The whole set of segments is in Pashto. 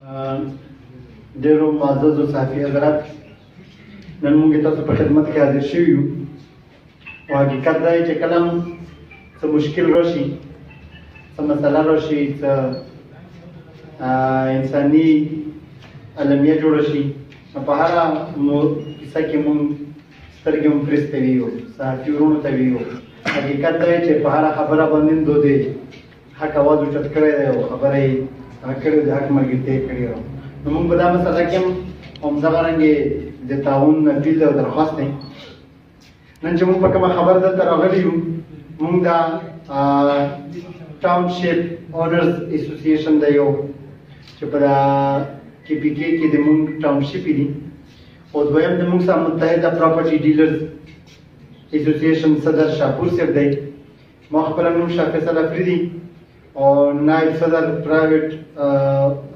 ډېرو معززو صحافي حضرات، نن موږ تاسو په خدمت کې حاضر شوي یو او حقیقت دا دی چې کله هم څه مشکل راشي، څه مسله راشي، څه انساني المیه جوړه شي، نو په هره کیسه کې موږ سترګې هم پرېستې وي یو صحافي وروڼو ته وي یو. حقیقت دا دی چې په هره خبره باندې دو دی حق اواز اوچت کړی دی او خبره یې کړې د حق ملګرتیا یې کړې وه. نو موږ په دا مسله کې هم همدغه رنګې د تعاون اپیل او درخواست دی. نن چې موږ په کومه خبره دلته راغلي یو، موږ دا ټاونشپ اونرز اسوسییشن دی یو چې په دا KPK کې د موږ ټاونشپ دي، او دویم د موږ سره متحده پراپرټي ډیلرز اسوسییشن صدر شاپور صاحب دی. ما خپل نوم شاه فیصل افریدي او نائب صدر پرایویټ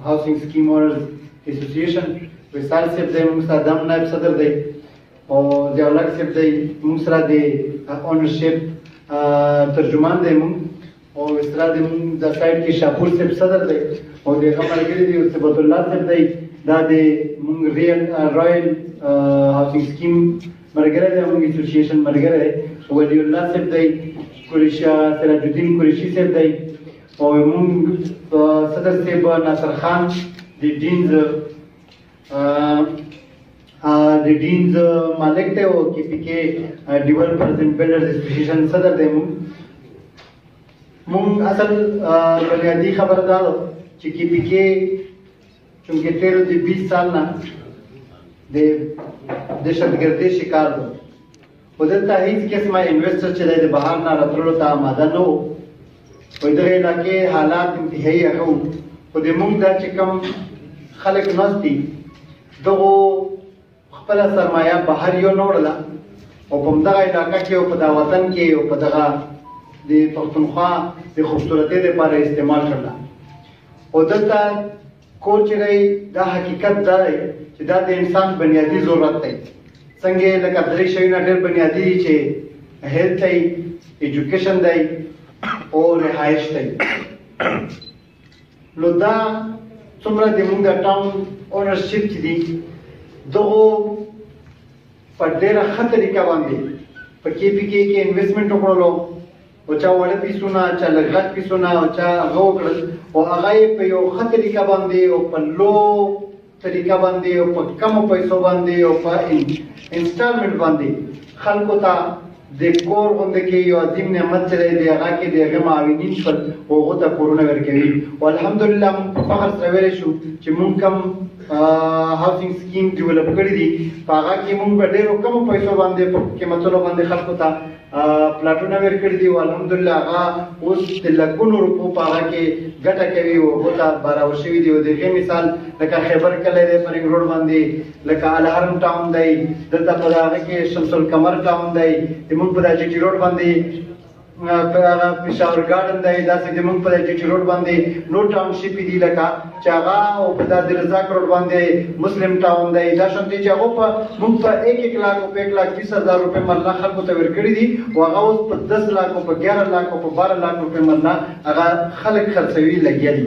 هاوسنګ سکیم اونرز اسوسییشن وصال صاحب دی، موږ سره دم نائب صدر دی، او ضیاءالحق صاحب دی موږ سره د اونرشپ ترجمان دی موږ، او سره د موږ د سایډ کې شاپور صاحب صدر دی، او د هغه ملګري دی ثبت الله صاحب دی، دا د موږ رایل هاوسنګ سکیم ملګری دی، موږ اسوسییشن ملګری دی، ولی الله صاحب دی، سراج الدین قریشي صاحب دی، او موږ صدر صاحب ناصر خان د ډینز مالک دی، او KPK ډیولپرز اینڈ بلډرز اسوسییشن صدر دی. موږ اصل بنیادی خبره دا ده چې KPK چونکې تیرو د 20 سال نه د دهشتګردۍ شکار ده، خو دلته هیڅ قسمه انویسټر چې دی د بهر نه راتللو ته آماده نه و. په دغه علاقې حالات انتهایي هغه وو، خو د موږ دا چې کوم خلک ناست دي دغو خپله سرمایه بهر یو نه وړله او په همدغه علاقه کې او په دا وطن کې او په دغه د پښتونخوا د خوبصورتۍ دپاره استعمال کړله. او دلته کور چې دی دا حقیقت دا دی چې دا د انسان بنیادي ضرورت دی. څنګه لکه درې شیونه ډېر بنیادي دي چې هیلث دی، ایجوکیشن دی او رهایش دی. نو دا څومره د موږ د ټاون اونرشپ چې دي دغو په ډېره ښه طریقه باندې په KPK کې انویسټمنټ وکړلو، او چا وړه پیسونه، چا لږ غټ پیسونه، او چا هغه وکړل، او هغه یې په یو ښه طریقه باندې او په لو طریقه باندې او په کمو پیسو باندې او په انسټالمنټ باندې خلکو ته د کور غونډه کې یو عظیم نعمت چې دی د هغه کې د هغه معاونین شول او هغو ته کورونه ورکوي. او الحمدلله موږ په فخر سره ویلی شو چې موږ کوم هاوسنګ سکیم ډیولپ کړي دي په هغه کې موږ په ډېرو کمو پیسو باندې په قیمتونو باندې خلکو ته پلاټونه ورکړي دي، او الحمدلله هغه اوس د لکونو روپو په هغه کې ګټه کوي او هغو ته براور شوي دي. او د هغې مثال لکه خیبر کلی دی په رنګ روډ باندې، لکه الحرم ټاون دی، دلته په هغه کې شمس القمر ټاون دی، زموږ په GT روډ باندې پېښور ګارډن دی، داسې زموږ په GT روډ باندې نور ټاونشپ دي لکه چې هغه، او په دلرزاق روډ باندې مسلم ټاون دی. دا شانتې چې هغو په موږ په 1 लाख روپۍ 1,20,000 روپۍ مرله خلکو ته ورکړي دي، او هغه اوس په 10 लाख او په 11 लाख او په 12 लाख روپۍ مرله هغه خلک خرڅوي لګیا دي.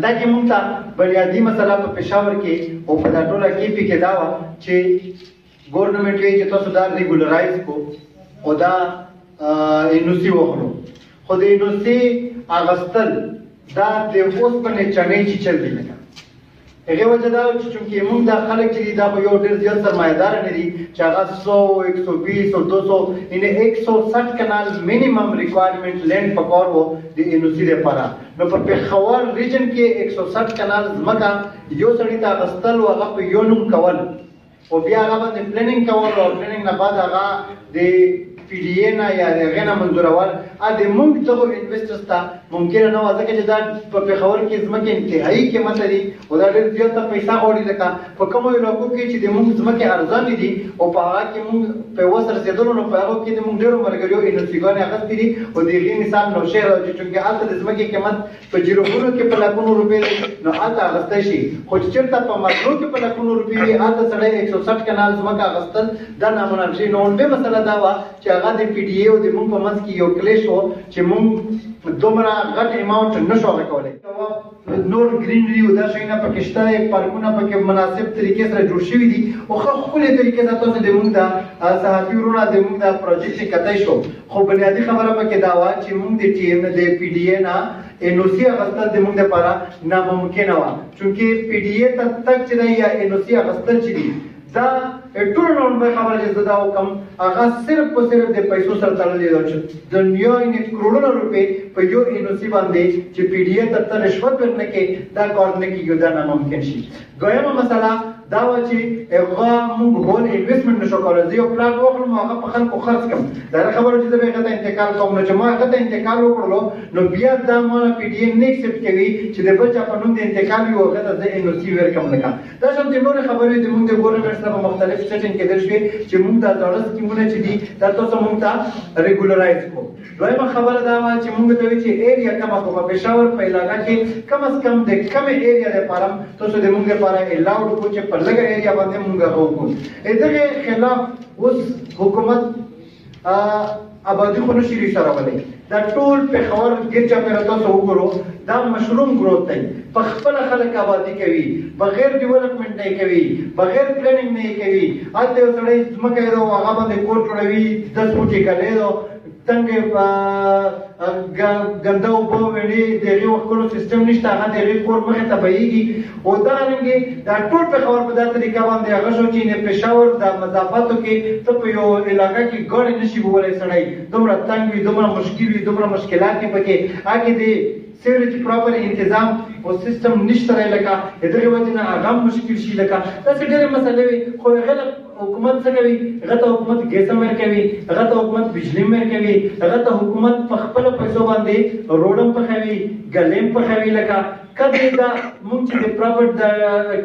دا چې موږ ته بنیادي مسله په پېښور کې او په دا ټوله KPK دا وه چې ګورنمنټ وایي چې تاسو دا ریګولرایز کو او دا NOC واخلو، خو د NOC اخیستل دا د اوسپنې چڼې چیچل دي. لکه هغې وجه دا چې چونکې موږ دا خلک چې دي دا خو یو ډېر زیات سرمایهداره نه دي چې هغه 100 120 او 200 یعنې 160 کنال مینیمم ریکوایرمنټ لینډ پکار و د NOC دپاره. نو په پېښور ریجن کې 160 کنال ځمکه یو سړي ته اخیستل او هغه په یو نوم کول، او بیا هغه باندې پلانینګ کول، او پلانینګ نه بعد هغه د PDA نه یا د هغې نه منظورول د موږ دغو انویسټرز ته ممکنه نه وه، ځکه چې دا په پېښور کې ځمکې انتهایي قیمت لري او دا ډېر زیاته پیسه غواړي. لکه په کومو علاقو کې چې د موږ ځمکې ارزانې دي او په هغه کې موږ په وس رسېدلو، نو په هغو کې د موږ ډېرو ملګریو NOC ګانې اخیستې دي، او د هغې مثال نوشهر چې چونکې هلته د ځمکې قیمت په جیروګونو کې په لکونو روپۍ دی، نو هلته اخیستی شي. خو چې چېرته په مرلو کې په لکونو روپۍ وي هلته سړی 160 کنال ځمکه اخیستل دا نامناسب شي. نو بیا مسله دا وه چې هغه هغه د پی ډي اي او د موږ په منځ کې یو کلیش و چې موږ دومره غټ اماونټ نشو هغه کولی. نور ګرینري او دا شیونه پکې شته دی، پارکونه پکې مناسب طریقې سره جوړ شوي دي او ښه ښکلې طریقې سره تاسو د موږ د صحافي وروڼه د موږ د پروجیکټ کتی شو. خو بنیادي خبره پکې دا وه چې موږ د ټي ام د پی ډي اي نه NOC اخیستل د موږ دپاره ناممکنه وه، چونکې پی ډي اي ته تګ چې دی یا NOC اخیستل چې دي دا ټول نورمال خبره چې زه دا وکړم هغه صرف په صرف د پیسو سره تړلې ده چې دنیا یې کروڑونه روپۍ په یو NOC باندې چې پی ډي اي ته رشوت ورنه کې دا کار نه کېږي، دا ناممکن شي. دویمه مسله دا وه چې هغه موږ هول انویسټمنټ نشو کولی. زه یو پلاټ واخلم او هغه په خلکو خرڅ کړم، دا خبره چې زه به هغه ته انتقال کوم نو چې ما هغه ته انتقال وکړلو نو بیا دا ماله پی ډي اي نه اکسپټ کوي چې د بل چا په نوم د انتقال وي او هغه ته زه NOC ورکړم لکه. دا شانتې نورې خبرې د موږ د ګورنمنټ سره په مختلف سیټینګ کېدل شوې چې موږ دا زاړه سکیمونه چې دي دا تاسو موږ ته ریګولرایز کړو. دویمه خبره دا وه چې موږ ته وایي چې ایریا کمه کړو په پېښور په علاقه کې کم از کم د کمې ایریا دپاره تاسو د موږ لپاره الاؤډ کړو چې په لږه ایریا باندې موږ هغه وکړو. دغې خلاف اوس حکومت آبادي خو نشي ریسارولی. دا ټول پېښور ګیر چاپېره تاسو وګورو دا مشروم گروث دی، په خپله خلک آبادي کوي، بغیر ډیولپمنټ نه یې کوي، بغیر پلانینګ نه یې کوي. هلته یو سړی ځمکه یې ده او هغه باندې کور جوړوي، 10 فوټې کلی ده، تنګې ګنده اوبه وړي، د هغې وښکلو سیسټم نشته، هغه د هغې کور مخې ته بهیږي. او دغرنګې دا ټول پېښور په دا طریقه باندې هغه شو چې نه پېښور د مضافاتو کې ته په یو علاقه کې ګاډی نشي وولی سړی، دومره تنګ وي، دومره مشکل وي، دومره مشکلات وي پکې، هغې د سیوریج پراپر انتظام او سیستم نشته دی لکه د دغې وجې نه هغه هم مشکل شي لکه داسې ډېرې مسلې وي. خو هغې له حکومت څه کوي؟ هغه ته حکومت ګیس هم ورکوي، هغه ته حکومت بجلي هم ورکوي، هغه ته حکومت په خپلو پیسو باندې روډ هم پخوي، ګلۍ هم پخوي. لکه کله دا موږ چې د پراپر د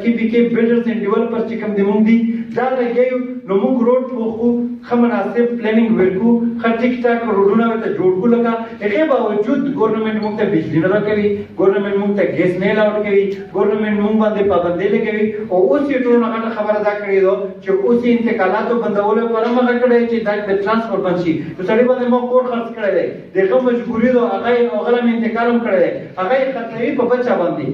KPK بلډرز اینډ ډیولپرز چې کوم د موږ دي دا لګیو نو موږ روډ پوښو، ښه مناسب پلانینګ ورکو، ښه ټیک ټاک روډونه ورته جوړ کړو. لکه هغې باوجود ګورنمنټ موږ ته بجلي نه راکوي، ګورنمنټ موږ ته ګیس نه الاؤډ کوي، ګورنمنټ موږ باندې پابندۍ لګوي. او اوس یې ټولو نه غټه خبره دا کړې ده چې اوس یې انتقالاتو بندولو لپاره مخه کړی چې دا د ټرانسپورټ بند شي. نو سړي باندې ما کور خرڅ کړی دی، د هغه مجبوري ده، هغه یې انتقال هم کړی دی، هغه یې خرڅوي په بل چا باندې،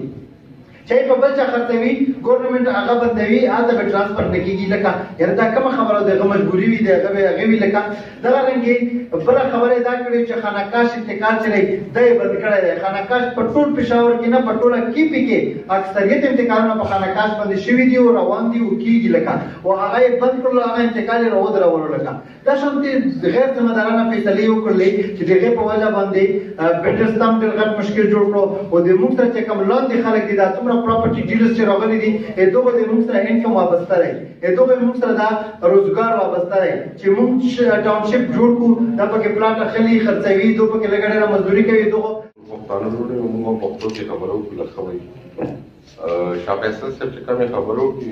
چې په بل چا خرڅوي ګورنمنټ هغه بندوي، هلته به ټرانسپورټ نه کېږي. لکه یاره دا کومه خبره ده؟ هغه مجبوري وي، د هغه به هغې وي. لکه دغرنګې بله خبره یې دا کړې چې خانقاش انتقال چې دی دا یې بند کړی دی. خانقاش په ټول پېښور کې نه، په ټوله KPK اکثریت انتقالونه په خانقاش باندې شوي دي او روان دي او کېږي. لکه او هغه یې بند کړلو، هغه انتقال یې راودرولو. لکه دا شانتې غیر ذمه دارانه فیصلې وکړلې چې د هغې په وجه باندې بلډرز ته هم ډېر غټ مشکل جوړ کړو. او د موږ سره چې کوم لاندې خلک دي دا څومره پراپرټي ډیلرز چې راغلي دي دغه د موږ سره انکم وابسته دی، دغه موږ سره دا روزګار وابسته دی چې موږ ټاونشپ جوړ کړو، دا پکې پلاټ اخلي، خرڅوي، دو پکې لږه ډېره مزدوري کوي. دغه پښتانه وروڼه موږ پښتو کې خبرو کې لږ وایي شاه فیصل صاحب چې کومې خبرو کې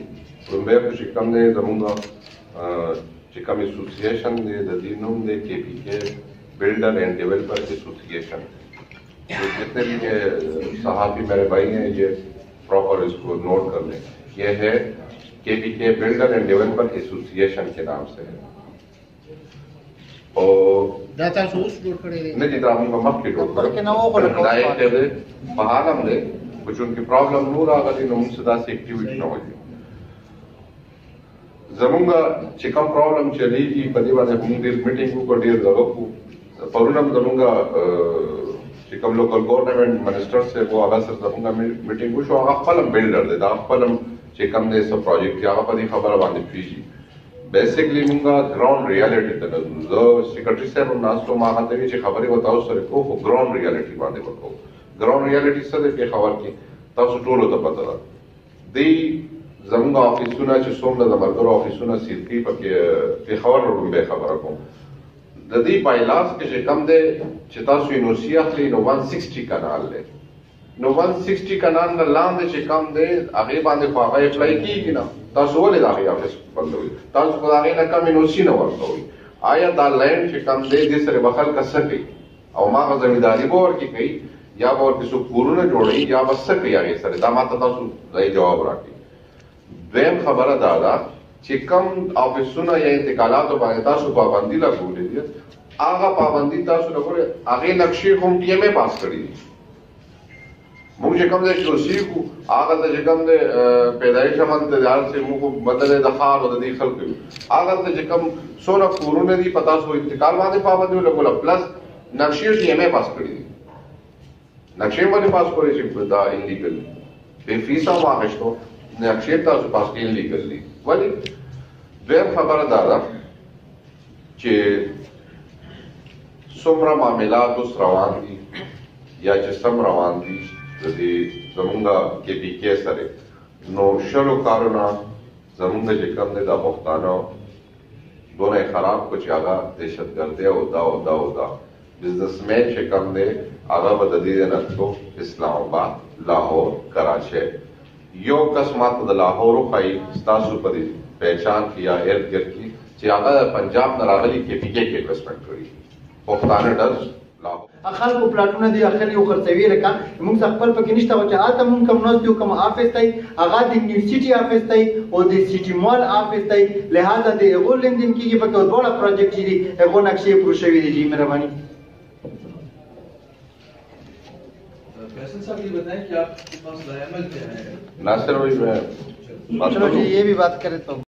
لومبی خو چې کوم دی زمونږ چې کوم ایسوسیشن دی د دې نوم دی KPK بلڈر اینڈ ڈیولپر ایسوسیشن. جتنے بھی صحافی میرے بھائی ہیں یہ پراپر اس کو نوٹ کر لیں، یہ ہے KPK بلڈر اینڈ ڈیولپر ایسوسیشن کے نام سے ہے. اور نہیں جی دا موږ مخکې ډوډ کړو په حال هم دی خو چونکې پرابلم نور راغلی نو موږ څه داسې اکټیویټي نه وکړو. زمونږ چې کوم پرابلم چلیږي په دې باندې موږ ډېر میټینګ وکړو، ډېر دغه وکړو. پرون هم زمونږ چې کوم لوکل ګورنمنټ منسټر صاحب و هغه سره زمونږ میټینګ وشو. هغه خپل هم بلډر دی، دا خپل هم چې کوم دی څه پروجیکټ دی هغه په دې خبره باندې پوهېږي. بیسیکلی موږ ګراوند ریالټي ته نه ځو. زه سیکرټري صاحب هم ناست وم، هغه ته وایي چې خبرې به تاسو سره کوو خو ګراوند ریالټي باندې به کوو. ګراوند ریالټي څه دی پېښور کې تاسو ټولو ته پته ده. دی زمونږ افیسونه چې څومره د ملګرو افیسونه سیل کوي پکې پېښور لومبی خبره کوم. د دې بایلاس کې چې کوم دی چې تاسو NOC اخلي نو 160 کنال دی. نو 160 کنال نه لاندې چې کوم دی هغې باندې خو هغه اپلای کېږي نه. تاسو ولې د هغې افیس بندوئ؟ تاسو خو د هغې نه کم NOC نه ورکوئ. آیا دا لینډ چې کوم دی دې سره به خلک څه کوي؟ او هماغه زمینداري به ورکې کوي یا به ورکې څوک کورونه جوړوي یا به څه کوي هغې سره؟ دا ما ته تاسو ځای جواب راکړئ. دویم خبره دا ده چې کم افیسونه یا انتقالات باندې تاسو پابندي لګولې دي هغه پابندي تاسو لګولې هغه نقشې هم ټي ایم ای پاس کړی دي موږ چې کوم ځای کې اوسېږو هغه ته چې کوم د پیدایش امانتدار چې موږ بدل د ښار او د دې خلکو هغه ته چې کوم څونه کورونه دي په تاسو انتقال باندې پابندي لګوله پلس نقشې ټي ایم ای پاس کړی دي نقشې باندې پاس کړی چې دا انلیګل به فیس هم واخیستو نقشې تاسو پاس کې انلیګل دي ولی دویم خبره دا ده چې څومره معاملات اوس روان دي یا چې سم روان دي د دې زمونږه کې پی کې سره نو شلو کارونه زمونږ چې کوم دی دا پښتانه دونه خراب کو چې هغه دهشتګردي او دا بزنسمین چې کوم دی هغه به د دې نه اسلام آباد لاهور کراچي یو کس ماته د لاهور خو ستاسو په دې پہچان کیا ارد گرد کی چې هغه پنجاب نه راغلي کې پی کې انویسټمنټ کړی پښتانه ډز خلکو پلاټونه دي اخلي او خرڅوي لکه موږ خپل پکې نشته چې اته موږ کوم نوځو کوم افیس دی هغه د یونیورسيټي افیس دی او د سیټي مال افیس دی لہذا د هغه لیندین کېږي په ډول پروجیکټ دي هغه نقشې پروشوي دي جی مهرباني फैसल साहब ये बताएं कि आपके पास अमल क्या है नासिर भाई मैं चलो जी ये भी बात करें तो